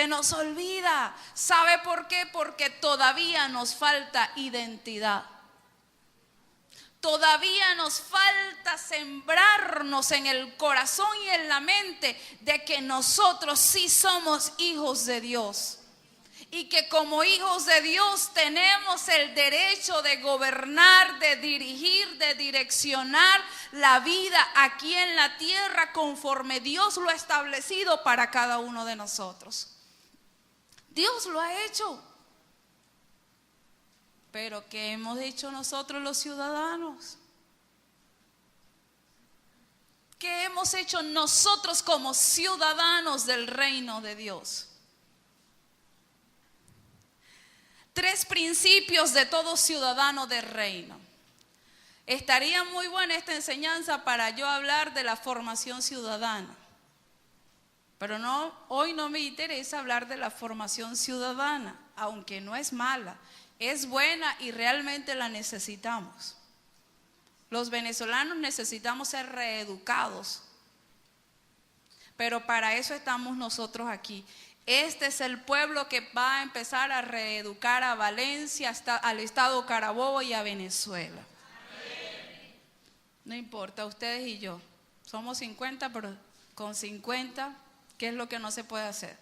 Se nos olvida. ¿Sabe por qué? Porque todavía nos falta identidad. Todavía nos falta sembrarnos en el corazón y en la mente de que nosotros sí somos hijos de Dios. Y que como hijos de Dios tenemos el derecho de gobernar, de dirigir, de direccionar la vida aquí en la tierra conforme Dios lo ha establecido para cada uno de nosotros. Dios lo ha hecho. Pero ¿qué hemos hecho nosotros los ciudadanos? ¿Qué hemos hecho nosotros como ciudadanos del reino de Dios? 3 principios de todo ciudadano del reino. Estaría muy buena esta enseñanza para yo hablar de la formación ciudadana. Pero hoy no me interesa hablar de la formación ciudadana, aunque no es mala. Es buena y realmente la necesitamos. Los venezolanos necesitamos ser reeducados. Pero para eso estamos nosotros aquí. Este es el pueblo que va a empezar a reeducar a Valencia, al estado Carabobo y a Venezuela. No importa, ustedes y yo. Somos 50, pero con 50, ¿qué es lo que no se puede hacer?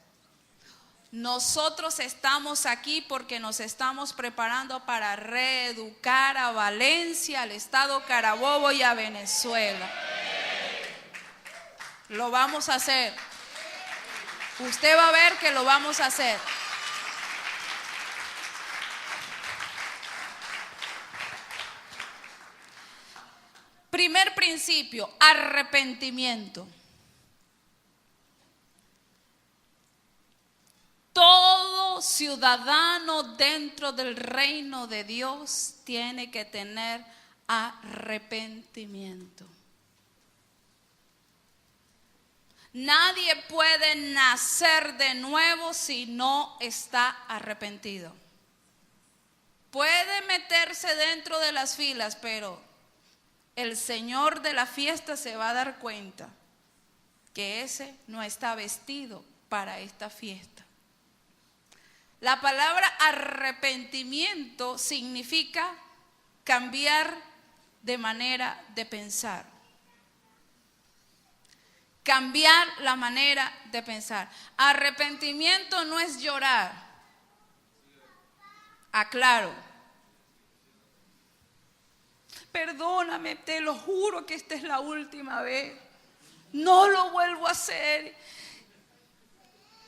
Nosotros estamos aquí porque nos estamos preparando para reeducar a Valencia, al estado Carabobo y a Venezuela. Lo vamos a hacer. Usted va a ver que lo vamos a hacer. Primer principio, arrepentimiento. Todo ciudadano dentro del reino de Dios tiene que tener arrepentimiento. Nadie puede nacer de nuevo si no está arrepentido. Puede meterse dentro de las filas, pero el Señor de la fiesta se va a dar cuenta que ese no está vestido para esta fiesta. La palabra arrepentimiento significa cambiar de manera de pensar. Cambiar la manera de pensar. Arrepentimiento no es llorar. Aclaro. Perdóname, te lo juro que esta es la última vez. No lo vuelvo a hacer.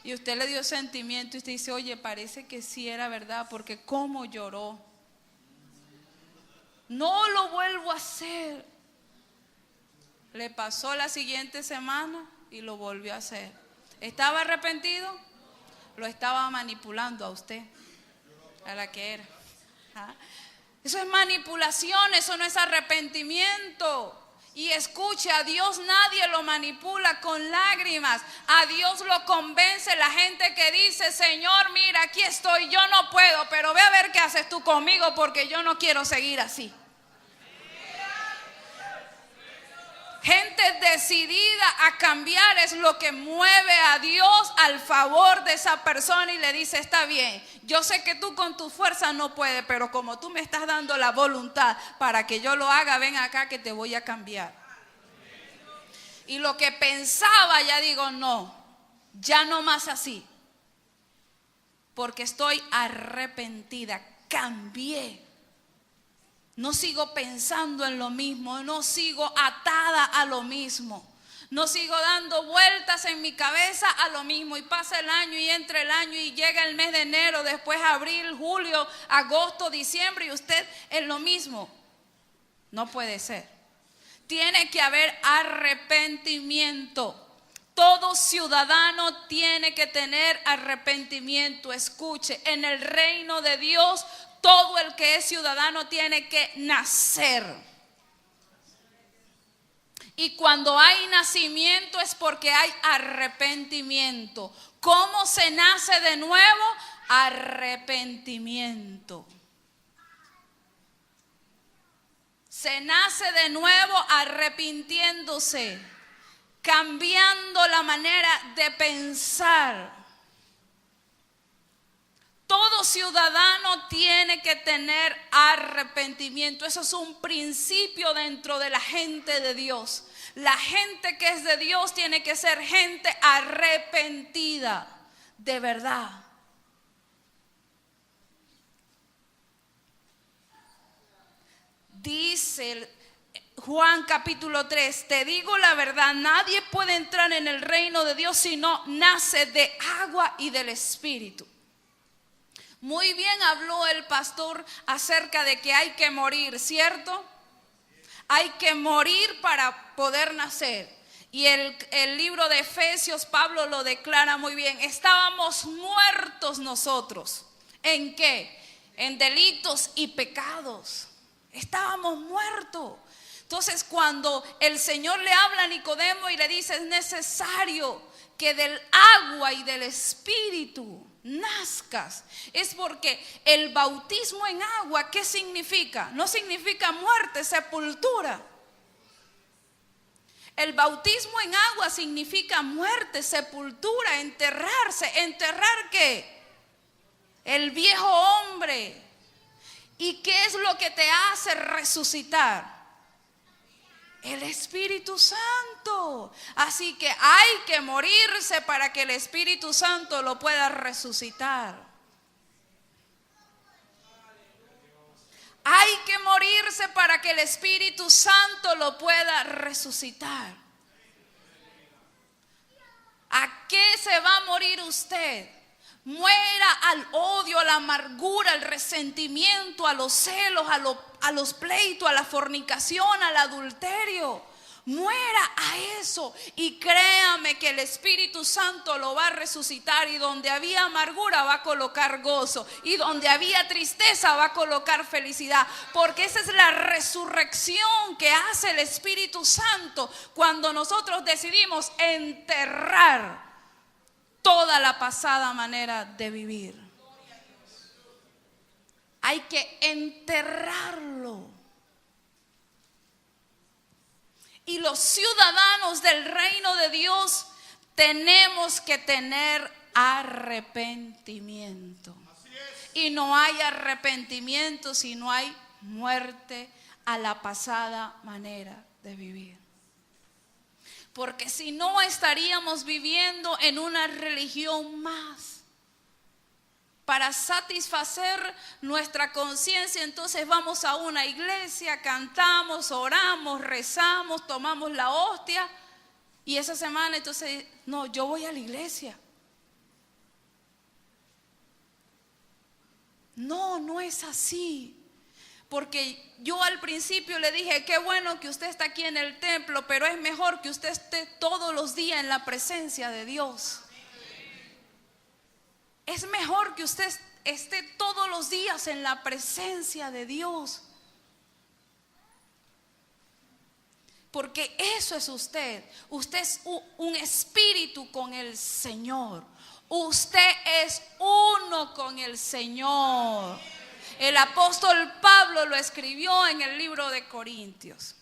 Y usted le dio sentimiento y usted dice, oye, parece que sí era verdad, porque cómo lloró. No lo vuelvo a hacer. Le pasó la siguiente semana y lo volvió a hacer. ¿Estaba arrepentido? Lo estaba manipulando a usted, a la que era. ¿Ah? Eso es manipulación, eso no es arrepentimiento. Y escuche, a Dios nadie lo manipula con lágrimas. A Dios lo convence la gente que dice, Señor, mira, aquí estoy, yo no puedo, pero ve a ver qué haces tú conmigo porque yo no quiero seguir así. Gente decidida a cambiar es lo que mueve a Dios al favor de esa persona y le dice, está bien, yo sé que tú con tu fuerza no puedes, pero como tú me estás dando la voluntad para que yo lo haga, ven acá que te voy a cambiar. Y lo que pensaba ya digo, no, ya no más así, porque estoy arrepentida, cambié. No sigo pensando en lo mismo, no sigo atada a lo mismo, no sigo dando vueltas en mi cabeza a lo mismo y pasa el año y entra el año y llega el mes de enero, después abril, julio, agosto, diciembre y usted en lo mismo. No puede ser. Tiene que haber arrepentimiento. Todo ciudadano tiene que tener arrepentimiento. Escuche, en el reino de Dios todo el que es ciudadano tiene que nacer. Y cuando hay nacimiento es porque hay arrepentimiento. ¿Cómo se nace de nuevo? Arrepentimiento. Se nace de nuevo arrepintiéndose, cambiando la manera de pensar. Todo ciudadano tiene que tener arrepentimiento. Eso es un principio dentro de la gente de Dios. La gente que es de Dios tiene que ser gente arrepentida, de verdad. Dice Juan capítulo 3, te digo la verdad, nadie puede entrar en el reino de Dios si no nace de agua y del Espíritu. Muy bien habló el pastor acerca de que hay que morir, ¿cierto? Hay que morir para poder nacer. Y el libro de Efesios, Pablo lo declara muy bien. Estábamos muertos nosotros. ¿En qué? En delitos y pecados. Estábamos muertos. Entonces cuando el Señor le habla a Nicodemo y le dice, es necesario que del agua y del Espíritu nazcas, es porque el bautismo en agua, ¿qué significa? No significa muerte, sepultura. El bautismo en agua significa muerte, sepultura, enterrarse. ¿Enterrar qué? El viejo hombre. ¿Y qué es lo que te hace resucitar? El Espíritu Santo. Así que hay que morirse para que el Espíritu Santo lo pueda resucitar. Hay que morirse para que el Espíritu Santo lo pueda resucitar. ¿A qué se va a morir usted? Muera al odio, a la amargura, al resentimiento, a los celos, a los pleitos, a la fornicación, al adulterio. Muera a eso y créame que el Espíritu Santo lo va a resucitar, y donde había amargura va a colocar gozo, y donde había tristeza va a colocar felicidad, porque esa es la resurrección que hace el Espíritu Santo cuando nosotros decidimos enterrar toda la pasada manera de vivir. Hay que enterrarlo. Y los ciudadanos del reino de Dios tenemos que tener arrepentimiento. Y no hay arrepentimiento si no hay muerte a la pasada manera de vivir. Porque si no, estaríamos viviendo en una religión más para satisfacer nuestra conciencia. Entonces vamos a una iglesia, cantamos, oramos, rezamos, tomamos la hostia, y esa semana entonces, no, yo voy a la iglesia. No, no es así. Porque yo al principio le dije, qué bueno que usted está aquí en el templo, pero es mejor que usted esté todos los días en la presencia de Dios. Es mejor que usted esté todos los días en la presencia de Dios. Porque eso es usted. Usted es un espíritu con el Señor. Usted es uno con el Señor. El apóstol Pablo lo escribió en el libro de Corintios.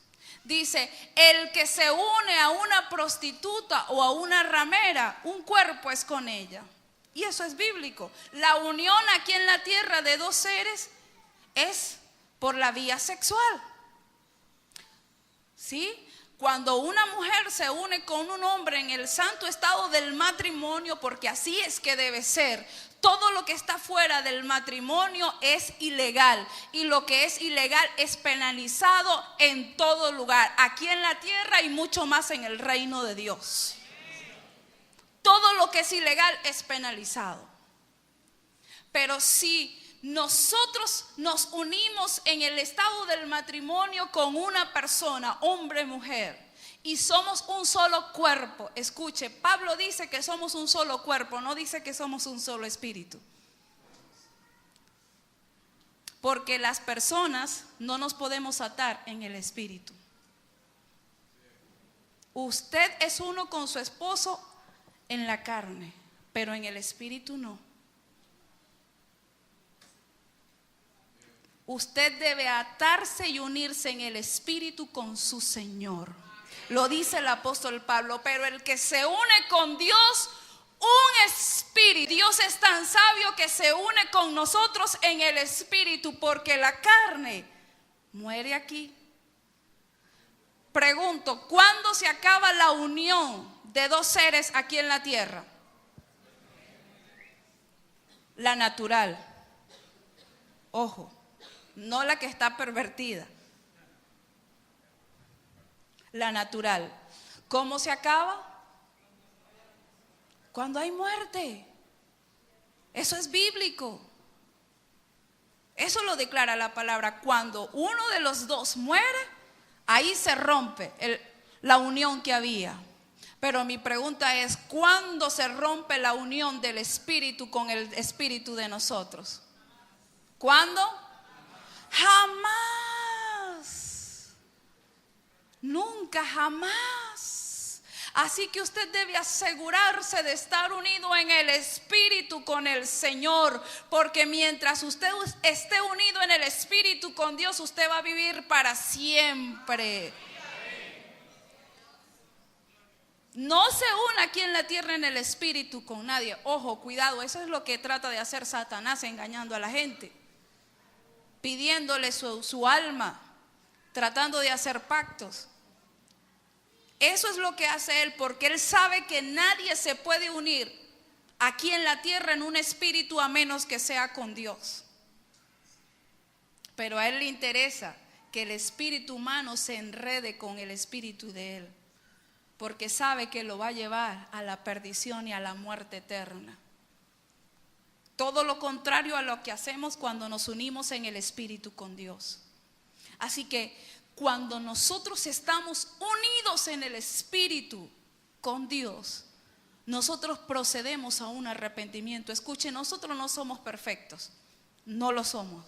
Dice, el que se une a una prostituta o a una ramera, un cuerpo es con ella. Y eso es bíblico. La unión aquí en la tierra de dos seres es por la vía sexual. ¿Sí? Cuando una mujer se une con un hombre en el santo estado del matrimonio, porque así es que debe ser, todo lo que está fuera del matrimonio es ilegal, y lo que es ilegal es penalizado en todo lugar, aquí en la tierra y mucho más en el reino de Dios. Todo lo que es ilegal es penalizado. Pero si nosotros nos unimos en el estado del matrimonio con una persona, hombre, mujer, y somos un solo cuerpo. Escuche, Pablo dice que somos un solo cuerpo, no dice que somos un solo espíritu. Porque las personas no nos podemos atar en el espíritu. Usted es uno con su esposo en la carne, pero en el espíritu no. Usted debe atarse y unirse en el espíritu con su Señor. Lo dice el apóstol Pablo, pero el que se une con Dios, un espíritu. Dios es tan sabio que se une con nosotros en el espíritu, porque la carne muere aquí. Pregunto, ¿cuándo se acaba la unión de dos seres aquí en la tierra? La natural. Ojo, no la que está pervertida. La natural. ¿Cómo se acaba? Cuando hay muerte. Eso es bíblico. Eso lo declara la palabra. Cuando uno de los dos muere, ahí se rompe la unión que había. Pero mi pregunta es, ¿cuándo se rompe la unión del espíritu con el espíritu de nosotros? ¿Cuándo? Jamás. Nunca, jamás. Así que usted debe asegurarse de estar unido en el espíritu con el Señor, porque mientras usted esté unido en el espíritu con Dios, usted va a vivir para siempre. No se une aquí en la tierra en el espíritu con nadie. Ojo, cuidado, eso es lo que trata de hacer Satanás, engañando a la gente, pidiéndole su alma, tratando de hacer pactos. Eso es lo que hace él, porque él sabe que nadie se puede unir aquí en la tierra en un espíritu a menos que sea con Dios. Pero a él le interesa que el espíritu humano se enrede con el espíritu de él, porque sabe que lo va a llevar a la perdición y a la muerte eterna. Todo lo contrario a lo que hacemos cuando nos unimos en el espíritu con Dios. Así que cuando nosotros estamos unidos en el espíritu con Dios, nosotros procedemos a un arrepentimiento. Escuchen, nosotros no somos perfectos, no lo somos.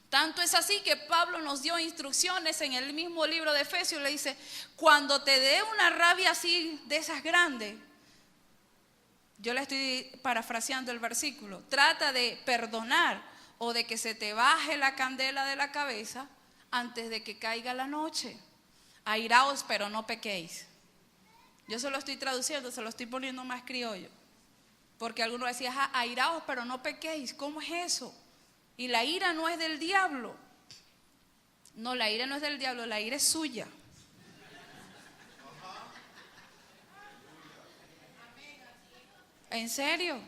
Tanto es así que Pablo nos dio instrucciones en el mismo libro de Efesios. Le dice, cuando te dé una rabia así de esas grandes, yo le estoy parafraseando el versículo, trata de perdonar o de que se te baje la candela de la cabeza antes de que caiga la noche. Airaos, pero no pequéis. Yo se lo estoy traduciendo, se lo estoy poniendo más criollo, porque algunos decían, airaos, pero no pequéis. ¿Cómo es eso? Y la ira no es del diablo. No, la ira no es del diablo, la ira es suya. ¿En serio?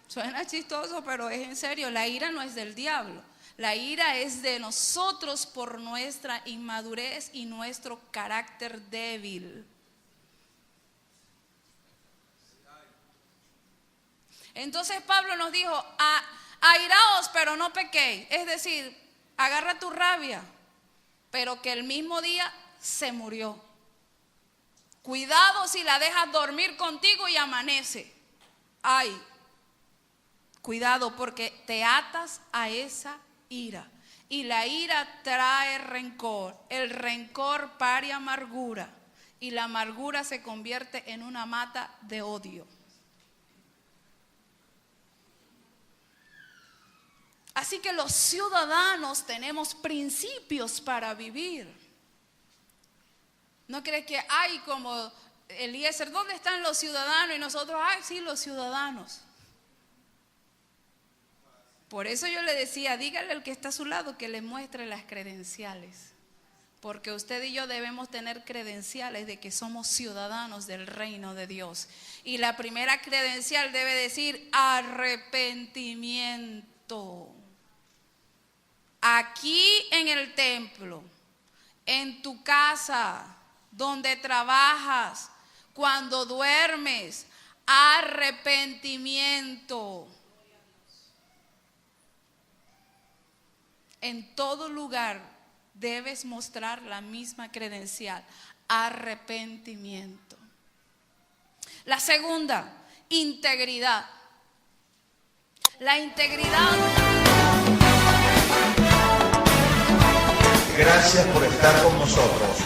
Suena chistoso, pero es en serio. La ira no es del diablo. La ira es de nosotros por nuestra inmadurez y nuestro carácter débil. Entonces Pablo nos dijo, airaos pero no pequéis. Es decir, agarra tu rabia, pero que el mismo día se murió. Cuidado si la dejas dormir contigo y amanece. Ay, cuidado porque te atas a esa ira. Y la ira trae rencor. El rencor pare amargura. Y la amargura se convierte en una mata de odio. Así que los ciudadanos tenemos principios para vivir. ¿No crees que hay como Eliezer, ¿dónde están los ciudadanos? Y nosotros, sí, los ciudadanos. Por eso yo le decía, dígale al que está a su lado que le muestre las credenciales. Porque usted y yo debemos tener credenciales de que somos ciudadanos del reino de Dios. Y la primera credencial debe decir arrepentimiento. Aquí en el templo, en tu casa, donde trabajas, cuando duermes, arrepentimiento. En todo lugar debes mostrar la misma credencial, arrepentimiento. La segunda, integridad. La integridad. Gracias por estar con nosotros.